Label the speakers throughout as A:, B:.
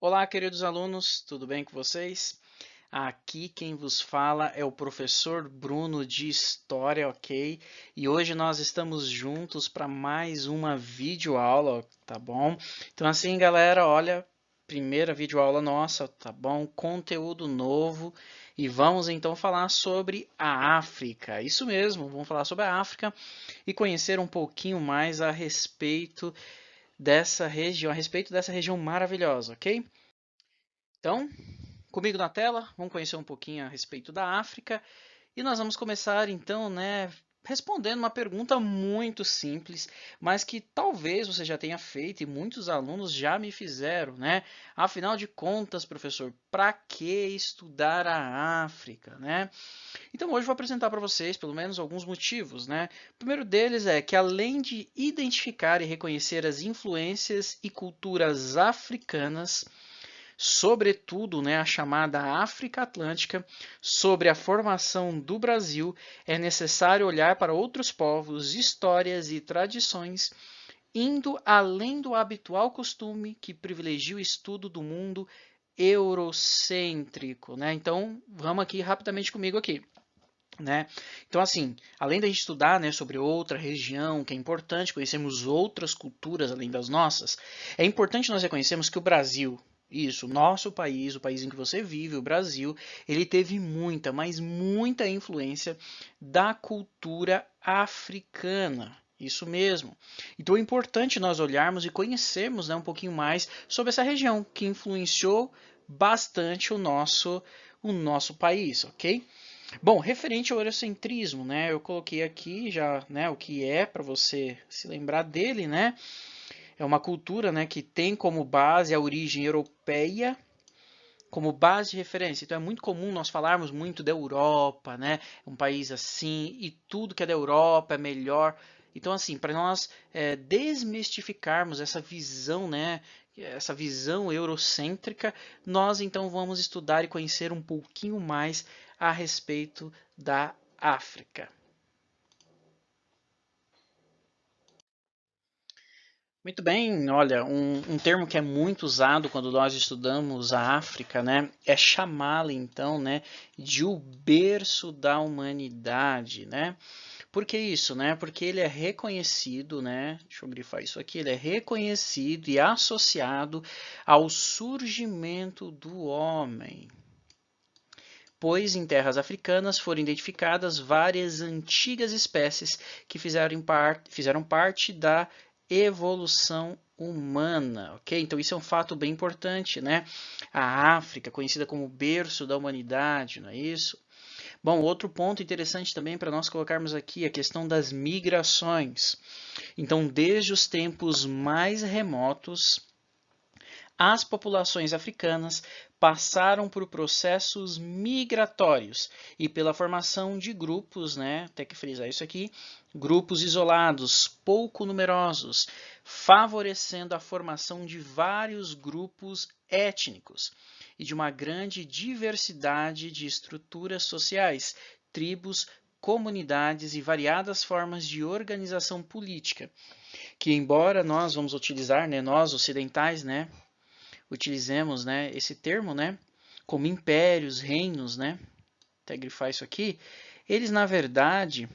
A: Olá, queridos alunos, tudo bem com vocês? Aqui quem vos fala é o professor Bruno de História, ok? E hoje nós estamos juntos para mais uma videoaula, tá bom? Então assim, galera, olha, primeira videoaula nossa, tá bom? Conteúdo novo e vamos então falar sobre a África. Isso mesmo, vamos falar sobre a África e conhecer um pouquinho mais a respeito dessa região maravilhosa, ok? Então, comigo na tela, vamos conhecer um pouquinho a respeito da África e nós vamos começar então, né, respondendo uma pergunta muito simples, mas que talvez você já tenha feito e muitos alunos já me fizeram, né? Afinal de contas, professor, para que estudar a África, né? Então hoje eu vou apresentar para vocês pelo menos alguns motivos, né? O primeiro deles é que além de identificar e reconhecer as influências e culturas africanas, sobretudo, né, a chamada África Atlântica, sobre a formação do Brasil, é necessário olhar para outros povos, histórias e tradições, indo além do habitual costume que privilegia o estudo do mundo eurocêntrico, né? Então, vamos aqui rapidamente comigo aqui. Né? Então, assim, além da gente estudar, né, sobre outra região, que é importante conhecermos outras culturas além das nossas, é importante nós reconhecermos que o Brasil, isso, nosso país, o país em que você vive, o Brasil, ele teve muita, mas muita influência da cultura africana. Isso mesmo. Então é importante nós olharmos e conhecermos, né, um pouquinho mais sobre essa região que influenciou bastante o nosso país, ok? Bom, referente ao eurocentrismo, né, eu coloquei aqui já, né, o que é para você se lembrar dele, né? É uma cultura, né, que tem como base a origem europeia, como base de referência. Então é muito comum nós falarmos muito da Europa, né? Um país assim e tudo que é da Europa é melhor. Então assim, para nós desmistificarmos essa visão, né? Essa visão eurocêntrica, nós então vamos estudar e conhecer um pouquinho mais a respeito da África. Muito bem, olha, um termo que é muito usado quando nós estudamos a África, né, é chamá-la então, né, de o berço da humanidade, né? Por que isso, né? Porque ele é reconhecido, né? Deixa eu grifar isso aqui, ele é reconhecido e associado ao surgimento do homem, pois em terras africanas foram identificadas várias antigas espécies que fizeram parte da evolução humana, ok? Então isso é um fato bem importante, né? A África, conhecida como o berço da humanidade, não é isso? Bom, outro ponto interessante também para nós colocarmos aqui é a questão das migrações. Então, desde os tempos mais remotos, as populações africanas passaram por processos migratórios e pela formação de grupos, né, tem que frisar isso aqui, grupos isolados, pouco numerosos, favorecendo a formação de vários grupos étnicos e de uma grande diversidade de estruturas sociais, tribos, comunidades e variadas formas de organização política, que embora nós vamos utilizar, né, nós ocidentais, né, utilizemos, né, esse termo, né, como impérios, reinos, né, até grifar isso aqui, eles na verdade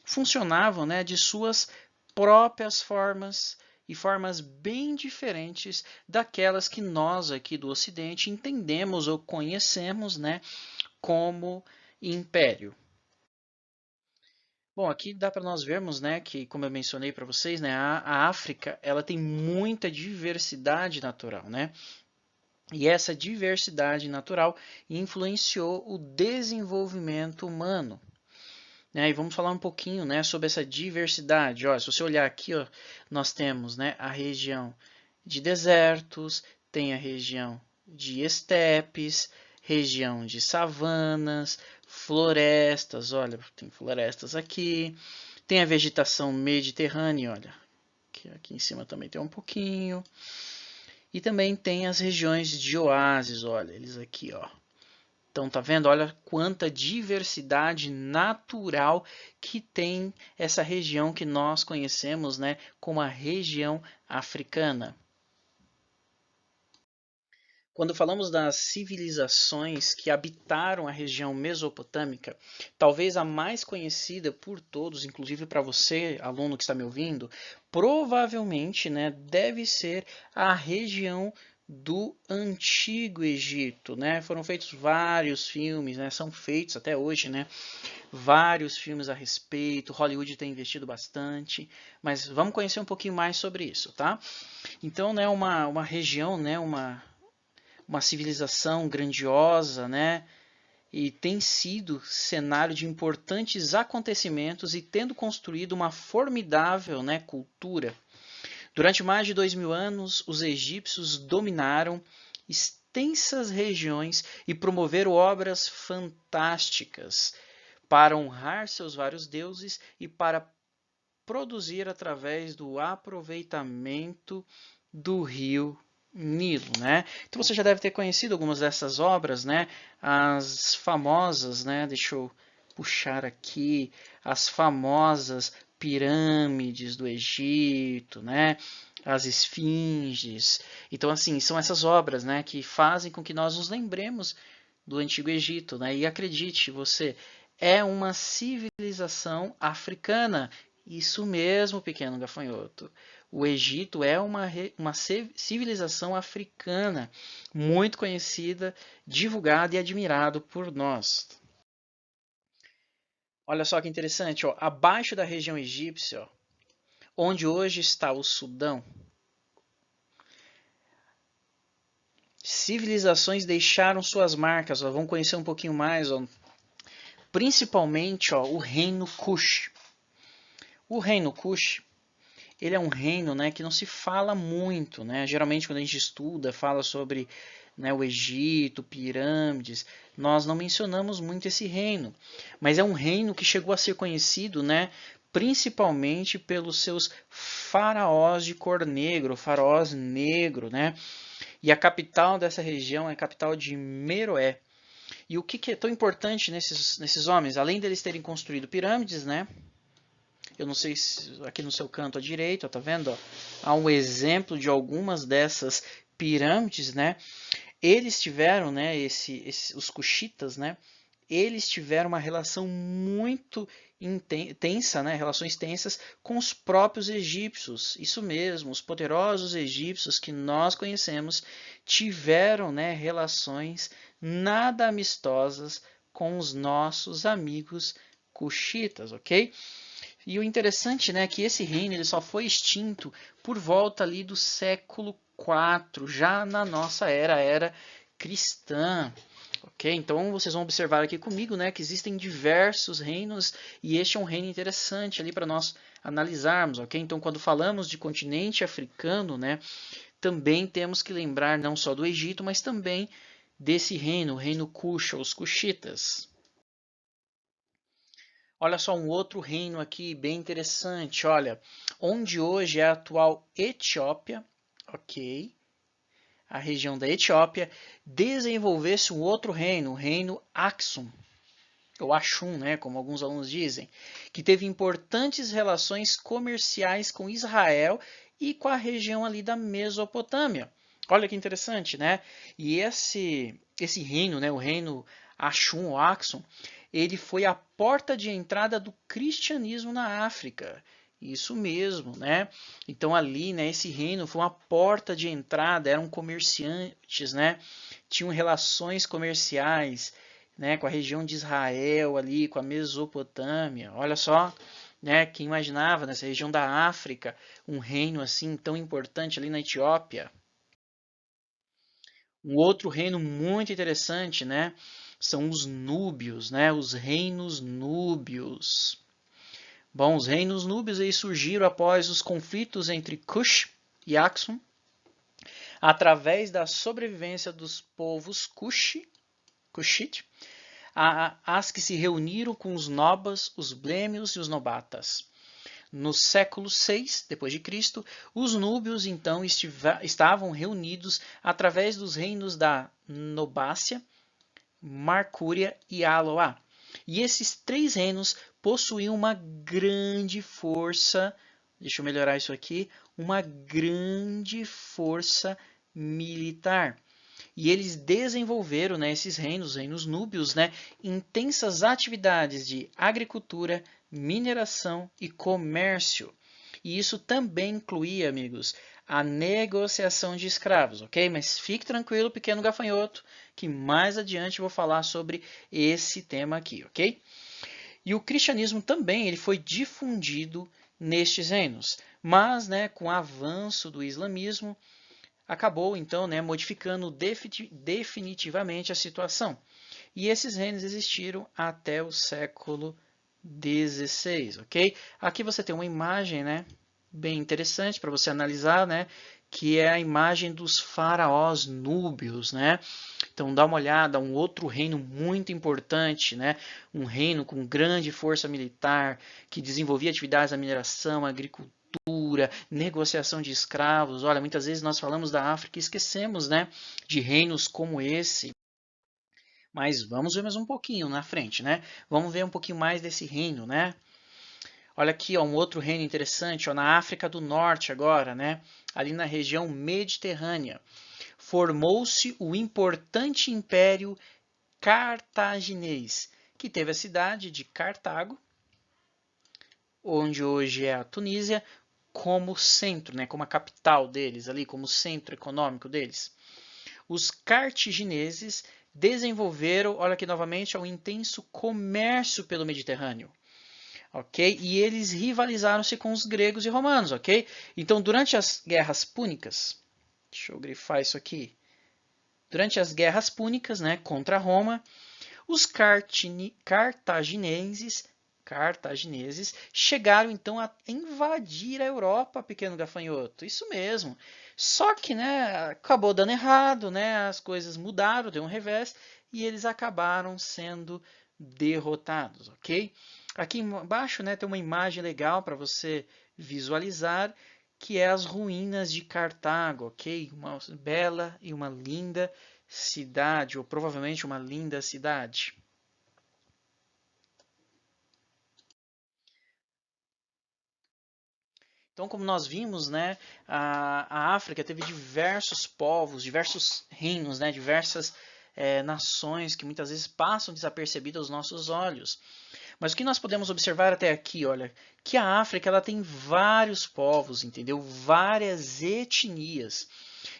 A: funcionavam, né, de suas próprias formas e formas bem diferentes daquelas que nós aqui do Ocidente entendemos ou conhecemos, né, como império. Bom, aqui dá para nós vermos, né, que como eu mencionei para vocês, né, a África, ela tem muita diversidade natural, né? E essa diversidade natural influenciou o desenvolvimento humano. Né? E vamos falar um pouquinho, né, sobre essa diversidade. Ó, se você olhar aqui, ó, nós temos, né, a região de desertos, tem a região de estepes, região de savanas, florestas, olha, tem florestas aqui, tem a vegetação mediterrânea, olha, aqui em cima também tem um pouquinho. E também tem as regiões de oásis, olha, eles aqui, ó. Então, tá vendo? Olha quanta diversidade natural que tem essa região que nós conhecemos, né, como a região africana. Quando falamos das civilizações que habitaram a região mesopotâmica, talvez a mais conhecida por todos, inclusive para você, aluno que está me ouvindo, provavelmente, né, deve ser a região do Antigo Egito, né? Foram feitos vários filmes, né? São feitos até hoje, né? Vários filmes a respeito. Hollywood tem investido bastante, mas vamos conhecer um pouquinho mais sobre isso, tá? Então, né, uma região, né, uma civilização grandiosa, né? E tem sido cenário de importantes acontecimentos e tendo construído uma formidável, né, cultura. Durante mais de 2000 anos, os egípcios dominaram extensas regiões e promoveram obras fantásticas para honrar seus vários deuses e para produzir através do aproveitamento do rio Nilo, né? Então você já deve ter conhecido algumas dessas obras, né? As famosas, né? Deixa eu puxar aqui as famosas pirâmides do Egito, né? As esfinges. Então assim, são essas obras, né, que fazem com que nós nos lembremos do Antigo Egito, né? E acredite, você é uma civilização africana. Isso mesmo, pequeno gafanhoto. O Egito é uma civilização africana muito conhecida, divulgada e admirada por nós. Olha só que interessante, ó, abaixo da região egípcia, ó, onde hoje está o Sudão, civilizações deixaram suas marcas. Ó, vamos conhecer um pouquinho mais, ó, principalmente ó, o reino Kush. O reino Kush, ele é um reino, né, que não se fala muito, né? Geralmente quando a gente estuda, fala sobre, né, o Egito, pirâmides, nós não mencionamos muito esse reino. Mas é um reino que chegou a ser conhecido, né, principalmente pelos seus faraós de cor negro, faraós negro, né? E a capital dessa região é a capital de Meroé. E o que é tão importante nesses homens? Além deles terem construído pirâmides, né? Eu não sei se aqui no seu canto à direita, tá vendo? Ó, há um exemplo de algumas dessas pirâmides, né? Eles tiveram, né? Os cuxitas, né? Eles tiveram uma relação muito intensa, né? Relações tensas com os próprios egípcios. Isso mesmo, os poderosos egípcios que nós conhecemos tiveram, né? Relações nada amistosas com os nossos amigos cuxitas, ok? E o interessante, né, é que esse reino ele só foi extinto por volta ali do século IV, já na nossa era cristã. Ok? Então vocês vão observar aqui comigo, né, que existem diversos reinos e este é um reino interessante ali para nós analisarmos, ok? Então quando falamos de continente africano, né, também temos que lembrar não só do Egito, mas também desse reino, o reino Kush, os Kushitas. Olha só um outro reino aqui bem interessante. Olha, onde hoje é a atual Etiópia, ok? A região da Etiópia, desenvolvesse um outro reino, o reino Aksum, ou Ashum, né, como alguns alunos dizem, que teve importantes relações comerciais com Israel e com a região ali da Mesopotâmia. Olha que interessante, né? E esse reino, né, o reino Ashum ou Aksum, ele foi a porta de entrada do cristianismo na África. Isso mesmo, né? Então ali, né, esse reino foi uma porta de entrada, eram comerciantes, né? Tinham relações comerciais, né, com a região de Israel ali, com a Mesopotâmia. Olha só, né, quem imaginava nessa região da África um reino assim tão importante ali na Etiópia. Um outro reino muito interessante, né, são os núbios, né, os reinos núbios. Bom, os reinos núbios aí surgiram após os conflitos entre Cush e Aksum, através da sobrevivência dos povos Cushite, as que se reuniram com os Nobas, os Blêmios e os Nobatas. No século VI d.C., os núbios então estavam reunidos através dos reinos da Nobácia, Marcúria e Aloá. E esses três reinos possuíam uma grande força, deixa eu melhorar isso aqui, uma grande força militar. e eles desenvolveram, né, esses reinos, os reinos núbios, né, intensas atividades de agricultura, mineração e comércio. E isso também incluía, amigos, a negociação de escravos, ok? Mas fique tranquilo, pequeno gafanhoto, que mais adiante eu vou falar sobre esse tema aqui, ok? E o cristianismo também ele foi difundido nestes reinos, mas, né, com o avanço do islamismo, acabou então, né, modificando definitivamente a situação. E esses reinos existiram até o século XVI, ok? Aqui você tem uma imagem, né, bem interessante para você analisar, né, que é a imagem dos faraós núbios, né? Então dá uma olhada, um outro reino muito importante, né? Um reino com grande força militar, que desenvolvia atividades da mineração, agricultura, negociação de escravos. Olha, muitas vezes nós falamos da África e esquecemos, né, de reinos como esse. Mas vamos ver mais um pouquinho na frente, né? Vamos ver um pouquinho mais desse reino, né? Olha aqui, ó, um outro reino interessante, ó, na África do Norte agora, né? Ali na região mediterrânea. Formou-se o importante Império Cartaginês, que teve a cidade de Cartago, onde hoje é a Tunísia, como centro, né, como a capital deles ali, como centro econômico deles. Os cartagineses desenvolveram, olha aqui novamente, um intenso comércio pelo Mediterrâneo. Ok? E eles rivalizaram-se com os gregos e romanos, ok? Então, durante as guerras púnicas, deixa eu grifar isso aqui. Durante as guerras púnicas, né, contra Roma, os cartagineses chegaram então a invadir a Europa, pequeno gafanhoto. Isso mesmo. Só que, né, acabou dando errado, né? As coisas mudaram, deu um revés e eles acabaram sendo derrotados, ok? Aqui embaixo, né, tem uma imagem legal para você visualizar, que é as ruínas de Cartago, ok? Uma bela e uma linda cidade, ou provavelmente uma linda cidade. Então, como nós vimos, né, a África teve diversos povos, diversos reinos, né, diversas nações que muitas vezes passam desapercebidas aos nossos olhos. Mas o que nós podemos observar até aqui, olha, que a África ela tem vários povos, entendeu? Várias etnias.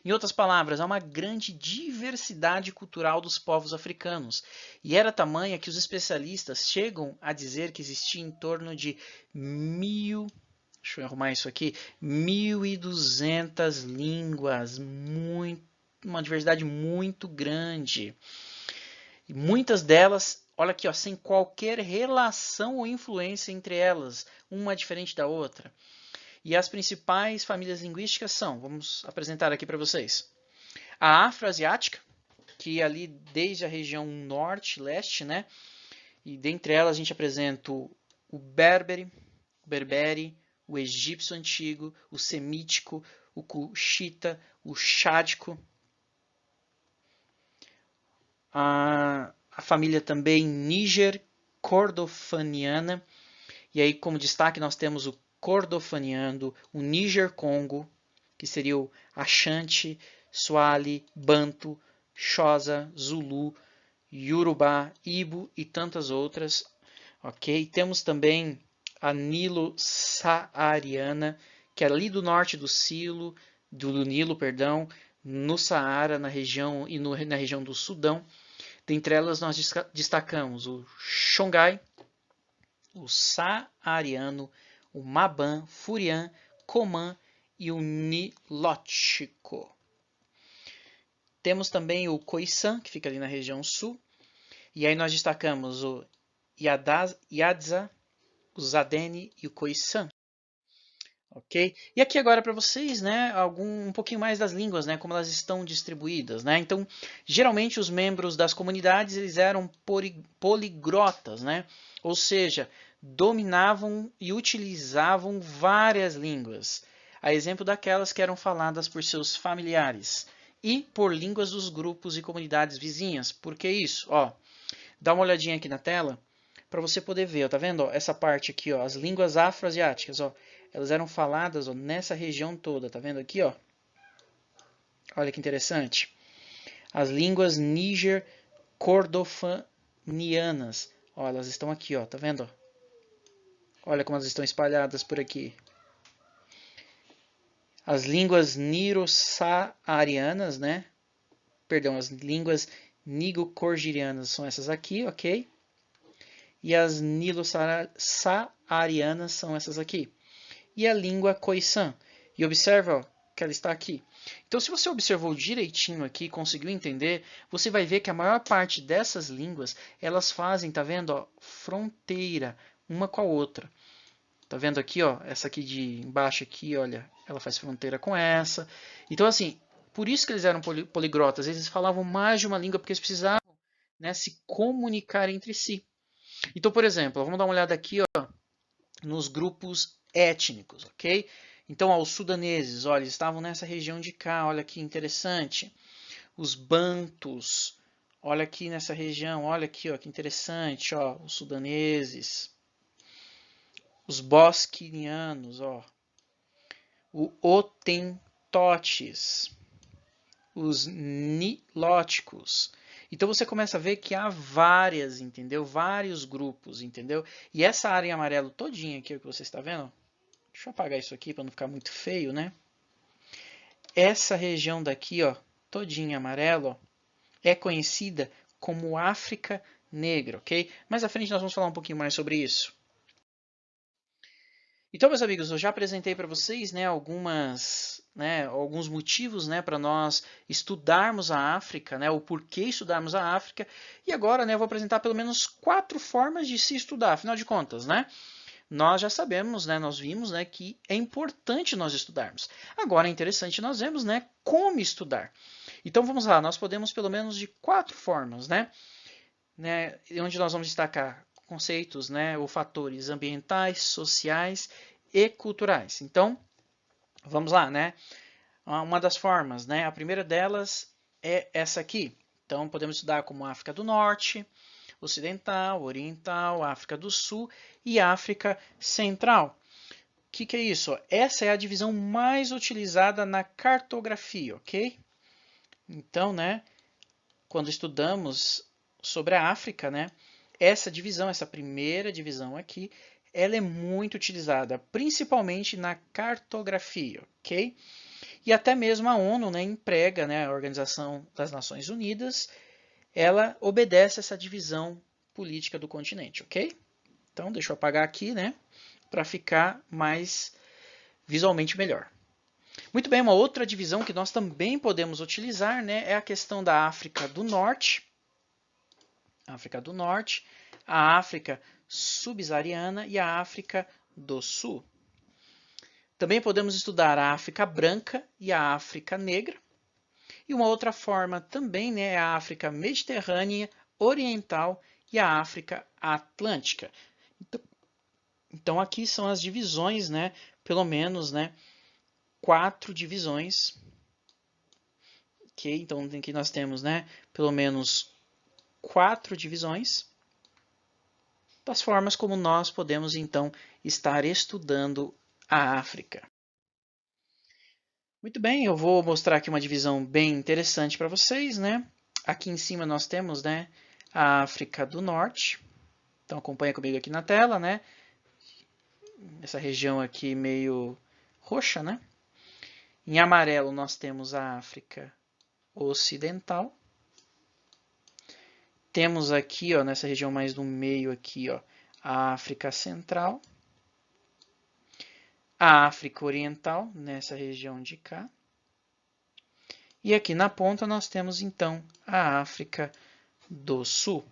A: Em outras palavras, há uma grande diversidade cultural dos povos africanos. E era tamanha que os especialistas chegam a dizer que existia em torno de deixa eu arrumar isso aqui, 1.200 línguas, uma diversidade muito grande. E muitas delas, olha aqui, ó, sem qualquer relação ou influência entre elas, uma diferente da outra. E as principais famílias linguísticas são, vamos apresentar aqui para vocês, a afroasiática, que ali desde a região norte, leste, né? E dentre elas a gente apresenta o berbere, o egípcio antigo, o semítico, o cuxita, o chádico. A família também níger-cordofaniana. E aí, como destaque, nós temos o cordofaniano, o Níger-Congo, que seria o Ashanti, Swahili, Bantu, Xhosa, Zulu, Yorubá, Ibo e tantas outras. Ok? Temos também a Nilo-Saariana, que é ali do norte do Nilo, perdão, no Saara, na região e na região do Sudão. Dentre elas nós destacamos o Songhai, o Saariano, o Maban, Furian, Coman e o Nilótico. Temos também o Khoisan, que fica ali na região sul. E aí nós destacamos o Yadza, o Zadene e o Khoisan. Ok? E aqui agora para vocês, né, um pouquinho mais das línguas, né, como elas estão distribuídas, né? Então, geralmente os membros das comunidades eles eram poliglotas, né? Ou seja, dominavam e utilizavam várias línguas, a exemplo daquelas que eram faladas por seus familiares e por línguas dos grupos e comunidades vizinhas. Por que isso? Ó, dá uma olhadinha aqui na tela para você poder ver, ó, tá vendo? Ó, essa parte aqui, ó, as línguas afroasiáticas, ó, elas eram faladas, ó, nessa região toda, tá vendo aqui, ó? Olha que interessante. As línguas níger-cordofanianas. Ó, elas estão aqui, ó, tá vendo? Olha como elas estão espalhadas por aqui. As línguas niro-saarianas, né? Perdão, as línguas nigo-corgirianas são essas aqui, ok? E as nilo-saarianas são essas aqui. E a língua Khoisan. E observa, ó, que ela está aqui. Então, se você observou direitinho aqui, conseguiu entender, você vai ver que a maior parte dessas línguas, elas fazem, tá vendo, ó, fronteira uma com a outra. Tá vendo aqui, ó, essa aqui de embaixo aqui, olha, ela faz fronteira com essa. Então, assim, por isso que eles eram poliglotas, eles falavam mais de uma língua porque eles precisavam, né, se comunicar entre si. Então, por exemplo, vamos dar uma olhada aqui, ó, nos grupos étnicos, ok? Então, ó, os sudaneses, olha, eles estavam nessa região de cá, olha que interessante. Os bantus, olha aqui nessa região, olha aqui, ó, que interessante, ó, os sudaneses. Os bosquinianos, ó. O Hotentotes, os nilóticos. Então você começa a ver que há várias, entendeu? Vários grupos, entendeu? E essa área em amarelo todinha aqui, que você está vendo, deixa eu apagar isso aqui para não ficar muito feio, né? Essa região daqui, ó, todinha em amarelo, ó, é conhecida como África Negra, ok? Mais à frente nós vamos falar um pouquinho mais sobre isso. Então, meus amigos, eu já apresentei para vocês, né, alguns motivos, né, para nós estudarmos a África, né, o porquê estudarmos a África. E agora, né, eu vou apresentar pelo menos 4 formas de se estudar. Afinal de contas, né, nós já sabemos, né, nós vimos, né, que é importante nós estudarmos. Agora é interessante nós vemos, né, como estudar. Então vamos lá, nós podemos pelo menos de 4 formas, né, onde nós vamos destacar conceitos, né, ou fatores ambientais, sociais e culturais. Então, vamos lá, né? Uma das formas, né? A primeira delas é essa aqui. Então, podemos estudar como África do Norte, Ocidental, Oriental, África do Sul e África Central. O que é isso? Essa é a divisão mais utilizada na cartografia, ok? Então, né, quando estudamos sobre a África, né, essa divisão, essa primeira divisão aqui, ela é muito utilizada, principalmente na cartografia, ok? E até mesmo a ONU, né, emprega, né, a Organização das Nações Unidas, ela obedece essa divisão política do continente, ok? Então, deixa eu apagar aqui, né, para ficar mais visualmente melhor. Muito bem, uma outra divisão que nós também podemos utilizar, né, é a questão da África do Norte, a África subsaariana e a África do Sul. Também podemos estudar a África branca e a África negra. E uma outra forma também, né, é a África mediterrânea, oriental e a África atlântica. Então aqui são as divisões, né, pelo menos, né, 4 divisões. Ok, então aqui nós temos, né, pelo menos 4 divisões das formas como nós podemos então estar estudando a África. Muito bem, eu vou mostrar aqui uma divisão bem interessante para vocês, né? Aqui em cima nós temos, né, a África do Norte. Então acompanha comigo aqui na tela, né? Essa região aqui meio roxa, né? Em amarelo nós temos a África Ocidental. Temos aqui, ó, nessa região mais do meio aqui, ó, a África Central. A África Oriental, nessa região de cá. E aqui na ponta nós temos, então, a África do Sul.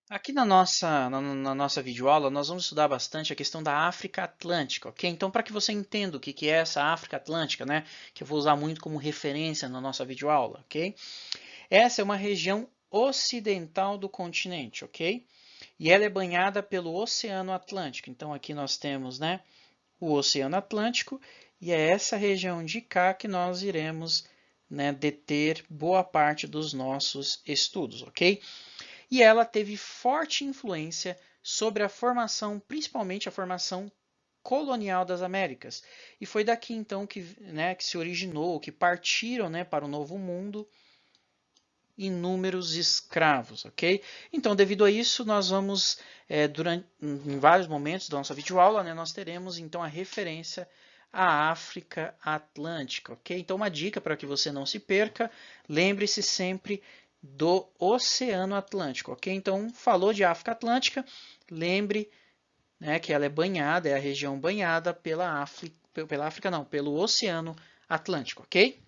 A: Aqui na nossa videoaula, nós vamos estudar bastante a questão da África Atlântica, ok? Então, para que você entenda o que é essa África Atlântica, né, que eu vou usar muito como referência na nossa videoaula, ok? Essa é uma região ocidental do continente, ok? E ela é banhada pelo Oceano Atlântico. Então, aqui nós temos, né, o Oceano Atlântico e é essa região de cá que nós iremos, né, deter boa parte dos nossos estudos, ok? E ela teve forte influência sobre a formação, principalmente a formação colonial das Américas. E foi daqui então que, né, que se originou, que partiram, né, para o Novo Mundo inúmeros escravos, ok? Então, devido a isso, nós vamos, em vários momentos da nossa videoaula, né, nós teremos então a referência à África Atlântica, ok? Então, uma dica para que você não se perca, lembre-se sempre do Oceano Atlântico, ok? Então, falou de África Atlântica, lembre, né, que ela é banhada, é a região banhada pelo Oceano Atlântico, ok?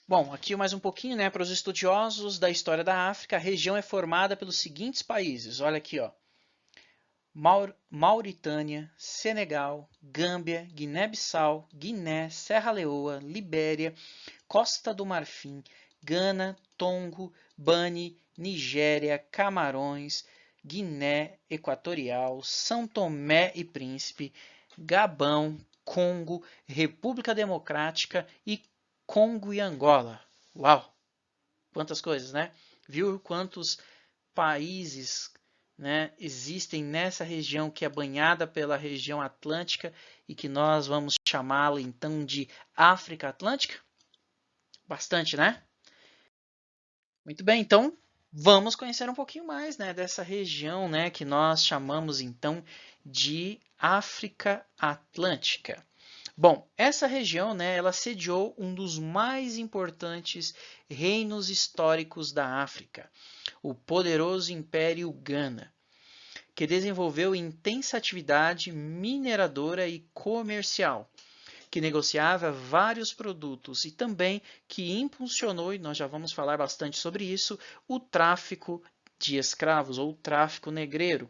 A: Bom, aqui mais um pouquinho, né, para os estudiosos da história da África. A região é formada pelos seguintes países. Olha aqui, ó. Mauritânia, Senegal, Gâmbia, Guiné-Bissau, Guiné, Serra Leoa, Libéria, Costa do Marfim, Gana, Togo, Bani, Nigéria, Camarões, Guiné Equatorial, São Tomé e Príncipe, Gabão, Congo, República Democrática e Congo e Angola. Uau! Quantas coisas, né? Viu quantos países, né, existem nessa região que é banhada pela região atlântica e que nós vamos chamá-la então de África Atlântica? Bastante, né? Muito bem, então vamos conhecer um pouquinho mais, né, dessa região, né, que nós chamamos então de África Atlântica. Bom, essa região, né, ela sediou um dos mais importantes reinos históricos da África, o poderoso Império Gana, que desenvolveu intensa atividade mineradora e comercial, que negociava vários produtos e também que impulsionou, e nós já vamos falar bastante sobre isso, o tráfico de escravos ou tráfico negreiro,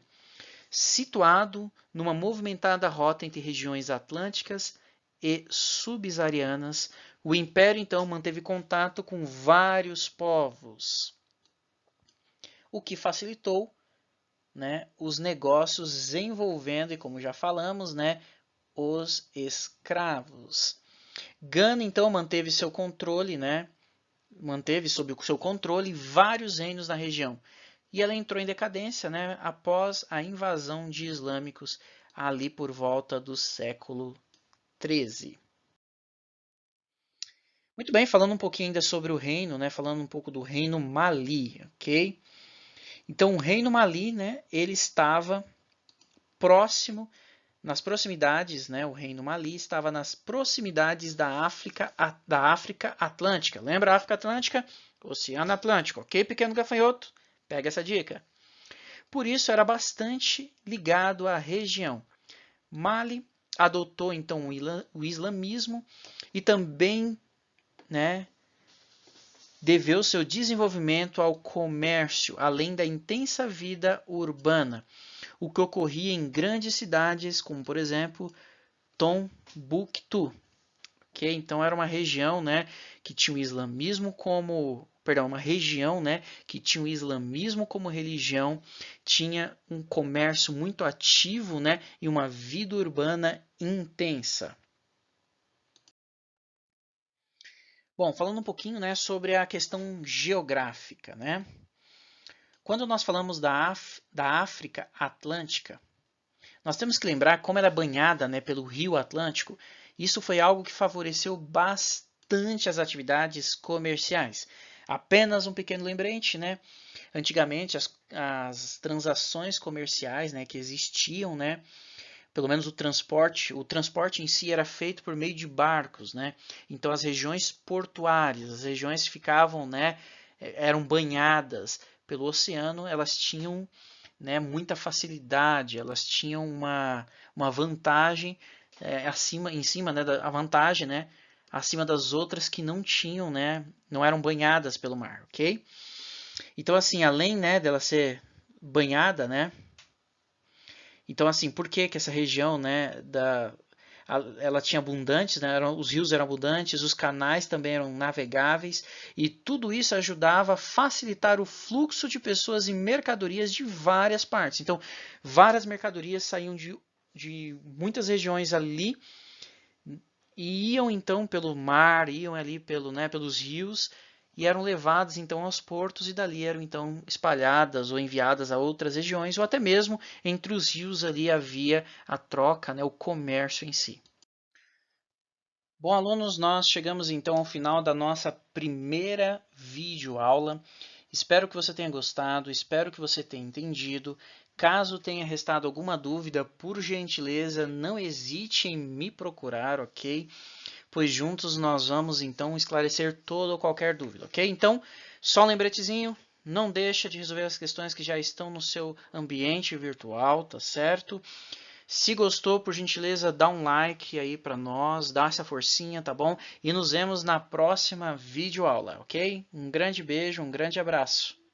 A: situado numa movimentada rota entre regiões atlânticas e subsaarianas. O Império então manteve contato com vários povos, o que facilitou, né, os negócios envolvendo, e como já falamos, né, os escravos. Gana então manteve seu controle, né, manteve sob o seu controle vários reinos na região. E ela entrou em decadência, né, após a invasão de islâmicos ali por volta do século XIII. Muito bem, falando um pouquinho ainda sobre o reino, né, falando um pouco do reino Mali, ok? Então, o reino Mali, né, ele estava próximo, nas proximidades, né, o reino Mali estava nas proximidades da África Atlântica. Lembra a África Atlântica? Oceano Atlântico, ok, pequeno gafanhoto? Pega essa dica. Por isso, era bastante ligado à região. Mali adotou, então, o islamismo e também, né, deveu seu desenvolvimento ao comércio, além da intensa vida urbana, o que ocorria em grandes cidades, como por exemplo Tombouctou. Okay? Então era uma região, né, que tinha o islamismo como, uma região, né, que tinha o islamismo como religião, tinha um comércio muito ativo, né, e uma vida urbana intensa. Bom, falando um pouquinho, né, sobre a questão geográfica, né? Quando nós falamos da África Atlântica, nós temos que lembrar como ela é banhada, né, pelo Rio Atlântico. Isso foi algo que favoreceu bastante as atividades comerciais. Apenas um pequeno lembrete, né? Antigamente as transações comerciais, né, que existiam, né, pelo menos o transporte em si era feito por meio de barcos, né? Então as regiões portuárias, as regiões que ficavam, né, eram banhadas pelo oceano, elas tinham, né, muita facilidade, elas tinham uma vantagem em cima, né, a vantagem, né, acima das outras que não tinham, né, não eram banhadas pelo mar, ok? Então assim, além, né, dela ser banhada, né, então, assim, por que que essa região, né, ela tinha abundantes, né, os rios eram abundantes, os canais também eram navegáveis, e tudo isso ajudava a facilitar o fluxo de pessoas e mercadorias de várias partes. Então, várias mercadorias saíam de muitas regiões ali e iam então pelo mar, iam ali pelos rios, e eram levadas então aos portos e dali eram então espalhadas ou enviadas a outras regiões ou até mesmo entre os rios ali havia a troca, né, o comércio em si. Bom, alunos, nós chegamos então ao final da nossa primeira videoaula. Espero que você tenha gostado, espero que você tenha entendido. Caso tenha restado alguma dúvida, por gentileza, não hesite em me procurar, ok? Pois juntos nós vamos então esclarecer toda ou qualquer dúvida, ok? Então, só um lembretezinho, não deixa de resolver as questões que já estão no seu ambiente virtual, tá certo? Se gostou, por gentileza, dá um like aí para nós, dá essa forcinha, tá bom? E nos vemos na próxima videoaula, ok? Um grande beijo, um grande abraço.